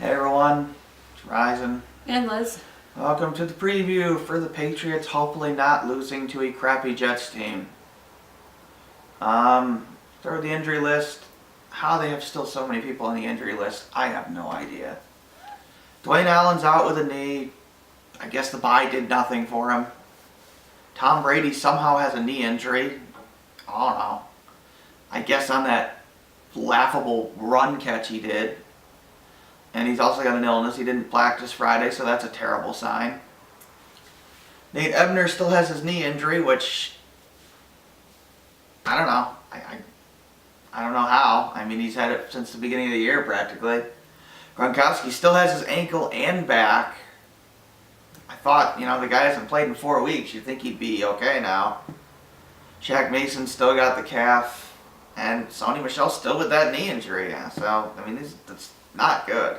Hey everyone, it's Ryzen. And Liz. Welcome to the preview for the Patriots hopefully not losing to a crappy Jets team. Through the injury list, how they have still so many people on the injury list, I have no idea. Dwayne Allen's out with a knee. I guess the bye did nothing for him. Tom Brady somehow has a knee injury. I don't know. I guess on that laughable run catch he did. And he's also got an illness. He didn't practice Friday, so that's a terrible sign. Nate Ebner still has his knee injury, which I don't know. I don't know how. I mean, he's had it since the beginning of the year practically. Gronkowski still has his ankle and back. I thought, the guy hasn't played in 4 weeks. You'd think he'd be okay now. Shaq Mason still got the calf. And Sony Michel's still with that knee injury. Yeah, so, that's not good.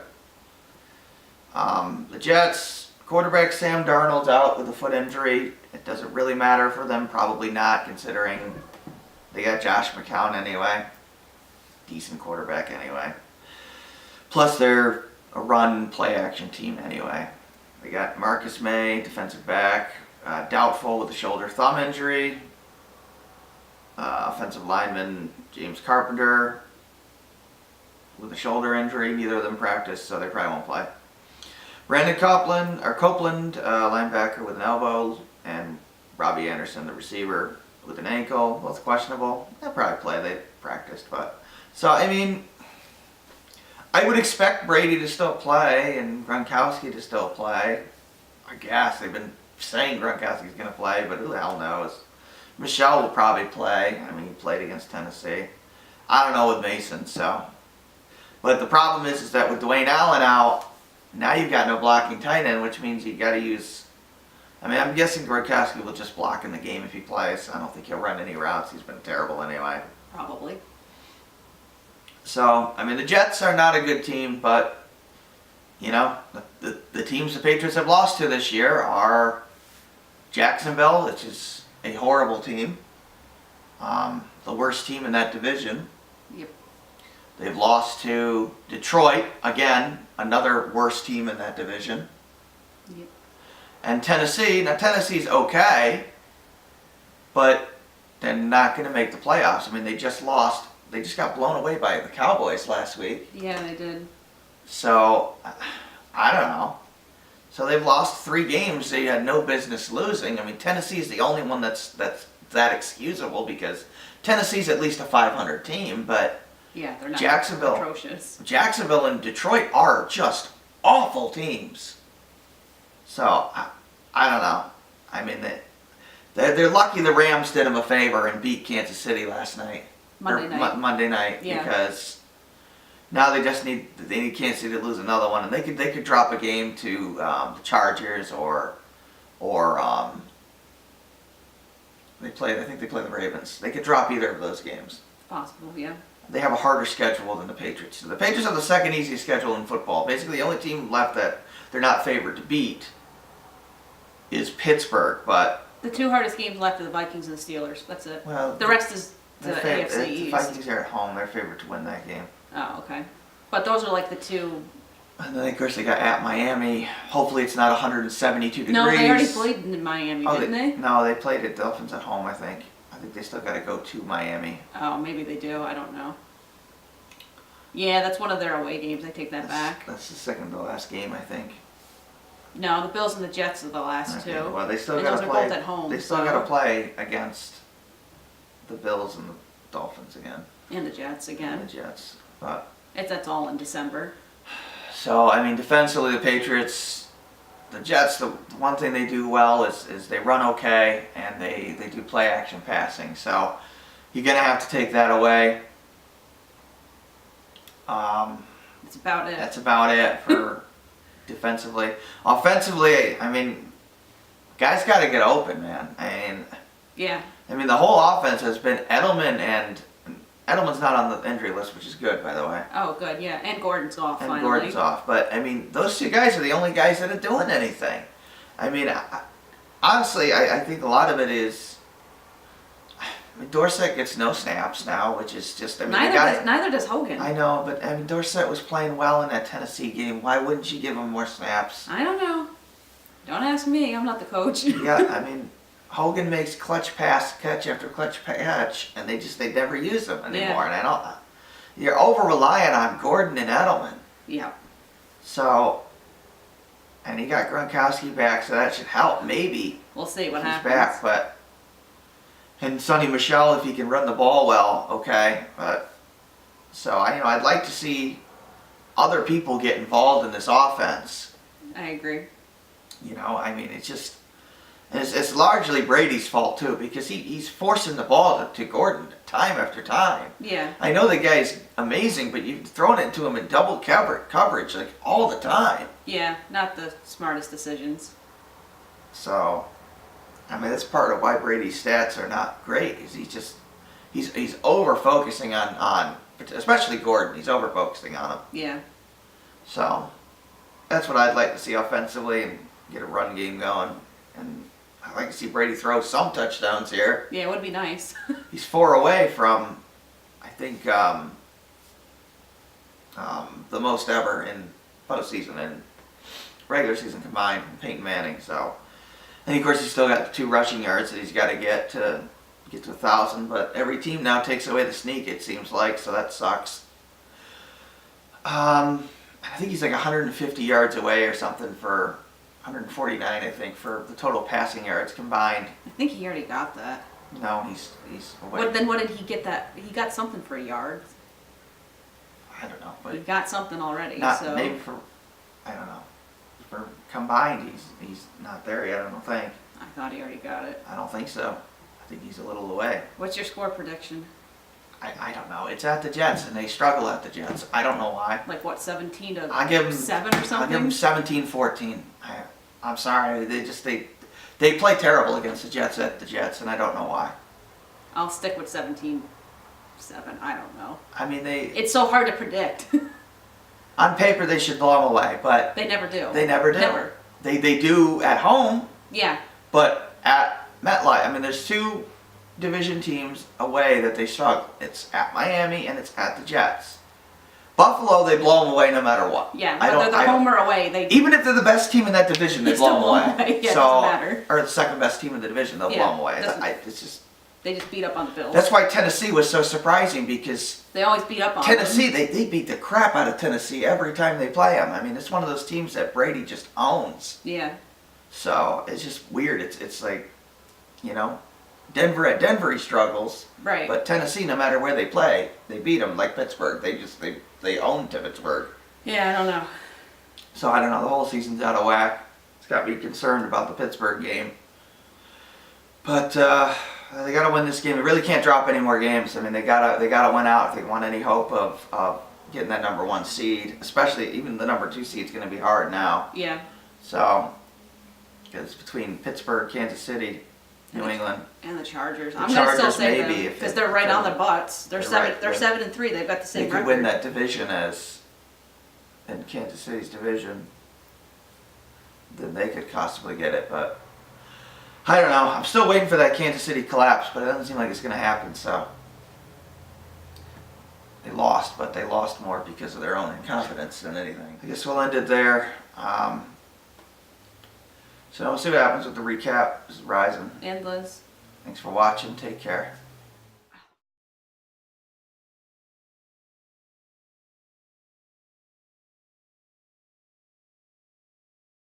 The Jets, quarterback Sam Darnold's out with a foot injury. It doesn't really matter for them, probably not, considering they got Josh McCown anyway. Decent quarterback anyway. Plus they're a run play action team anyway. They got Marcus May, defensive back, doubtful with a shoulder thumb injury. Offensive lineman James Carpenter with a shoulder injury. Neither of them practiced, so they probably won't play. Brandon Copeland, linebacker with an elbow, and Robbie Anderson, the receiver, with an ankle, both questionable. They'll probably play. They practiced, but I would expect Brady to still play and Gronkowski to still play. I guess they've been saying Gronkowski's going to play, but who the hell knows? Michel will probably play. He played against Tennessee. I don't know with Mason, so. But the problem is that with Dwayne Allen out, now you've got no blocking tight end, which means you got to use. I'm guessing Gronkowski will just block in the game if he plays. I don't think he'll run any routes. He's been terrible anyway. Probably. So, the Jets are not a good team, but, the teams the Patriots have lost to this year are Jacksonville, which is a horrible team. The worst team in that division. Yep. They've lost to Detroit, again, another worst team in that division. Yep. And Tennessee. Now, Tennessee's okay, but they're not going to make the playoffs. They just lost. They just got blown away by the Cowboys last week. Yeah, they did. So, I don't know. So they've lost 3 games they had no business losing. Tennessee's the only one that's excusable because Tennessee's at least a 500 team, but yeah, they're not atrocious. Jacksonville and Detroit are just awful teams. So, I don't know. They're lucky the Rams did them a favor and beat Kansas City last night. Monday night, yeah. Because now they need Kansas City to lose another one, and they could drop a game to the Chargers or I think they play the Ravens. They could drop either of those games. Possible, yeah. They have a harder schedule than the Patriots. So the Patriots have the second easiest schedule in football. Basically, the only team left that they're not favored to beat is Pittsburgh, but the 2 hardest games left are the Vikings and the Steelers. That's it. Well, the rest is the AFC East. The Vikings are at home. They're favored to win that game. Oh, okay. But those are like the 2. And then, of course, they got at Miami. Hopefully it's not 172 degrees. No, they already played in Miami, didn't they? No, they played at Dolphins at home, I think. I think they still got to go to Miami. Oh, maybe they do. I don't know. Yeah, that's one of their away games. I take that back. That's the second to last game, I think. No, the Bills and the Jets are the last 2. Well, they still got to play. Both at home. They still got to play against the Bills and the Dolphins again. And the Jets again. And the Jets, but that's all in December. So defensively, the Patriots, the Jets, the one thing they do well is they run okay and they do play action passing. So you're gonna have to take that away. That's about it. That's about it for defensively. Offensively, guys got to get open, man. Yeah. The whole offense has been Edelman, and Edelman's not on the injury list, which is good, by the way. Oh, good, yeah. And Gordon's off, finally. Gordon's off. But, those 2 guys are the only guys that are doing anything. Honestly, I think a lot of it is I mean, Dorsett gets no snaps now, which is just, I mean, Neither does Hogan. I know, but I mean, Dorsett was playing well in that Tennessee game. Why wouldn't you give him more snaps? I don't know. Don't ask me. I'm not the coach. Yeah, I mean, Hogan makes clutch pass catch after clutch catch, and they never use him anymore. Yeah. And I don't. You're over reliant on Gordon and Edelman. Yeah. So, and he got Gronkowski back, so that should help. Maybe We'll see what he's happens. back, but and Sonny Michel, if he can run the ball well, okay. But so I'd like to see other people get involved in this offense. I agree. I mean, it's largely Brady's fault too, because he's forcing the ball to Gordon time after time. Yeah. I know the guy's amazing, but you've thrown it to him in double coverage like all the time. Yeah, not the smartest decisions. So, I mean, that's part of why Brady's stats are not great. Is he's over focusing on especially Gordon. He's over focusing on him. Yeah. So, that's what I'd like to see offensively and get a run game going. And I'd like to see Brady throw some touchdowns here. Yeah, it would be nice. He's 4 away from, I think, the most ever in postseason and regular season combined from Peyton Manning. So, and of course he's still got the 2 rushing yards that he's got to get to 1,000. But every team now takes away the sneak, it seems like, so that sucks. I think he's like 150 yards away or something for 149, I think, for the total passing yards combined. I think he already got that. No, he's away. What did he get that? He got something for a yard. I don't know, He but got something already. not so maybe for, I don't know, for combined he's not there yet. I don't think. I thought he already got it. I don't think so. I think he's a little away. What's your score prediction? I don't know. It's at the Jets, and they struggle at the Jets. I don't know why. Like what, 17 to I'll give them 7 or I'll give them something? 17-14. I'm sorry. They play terrible against the Jets at the Jets, and I don't know why. I'll stick with 17-7. I don't know. I mean, It's so hard to predict. on paper they should blow them away, but They never do. they never do. Never. They do at home, Yeah. but at MetLife, I mean, there's 2 division teams away that they struggle. It's at Miami and it's at the Jets. Buffalo, they blow them away no matter what. Yeah, whether they're home or away, they even if they're the best team in that division, they They blow still them blow away. 'em away. Yeah, it So, doesn't matter. or the second best team in the division, they'll Yeah, blow them away. doesn't- It's just they just beat up on the Bills. that's why Tennessee was so surprising, because They always beat up on Tennessee, them. they beat the crap out of Tennessee every time they play them. I mean, it's one of those teams that Brady just owns. Yeah. So it's just weird. It's like, Denver at Denver he struggles, Right. but Tennessee, no matter where they play, they beat them. Like Pittsburgh, they own Pittsburgh. Yeah, I don't know. So I don't know. The whole season's out of whack. It's got me concerned about the Pittsburgh game. But they got to win this game. They really can't drop any more games. I mean, they gotta win out if they want any hope of getting that number 1 seed. Especially even the number 2 seed's going to be hard now. Yeah. So it's between Pittsburgh, Kansas City, New England. And the Chargers. The I'm gonna still Chargers say maybe, them if because it- they're right on their butts. They're They're 7. right, They're yeah. 7-3. They've got the They same could record. win that division in Kansas City's division. Then they could possibly get it, but I don't know. I'm still waiting for that Kansas City collapse, but it doesn't seem like it's going to happen. So they lost, but they lost more because of their own incompetence than anything. I guess we'll end it there. So we'll see what happens with the recap. This is Ryzen. And Liz. Thanks for watching. Take care.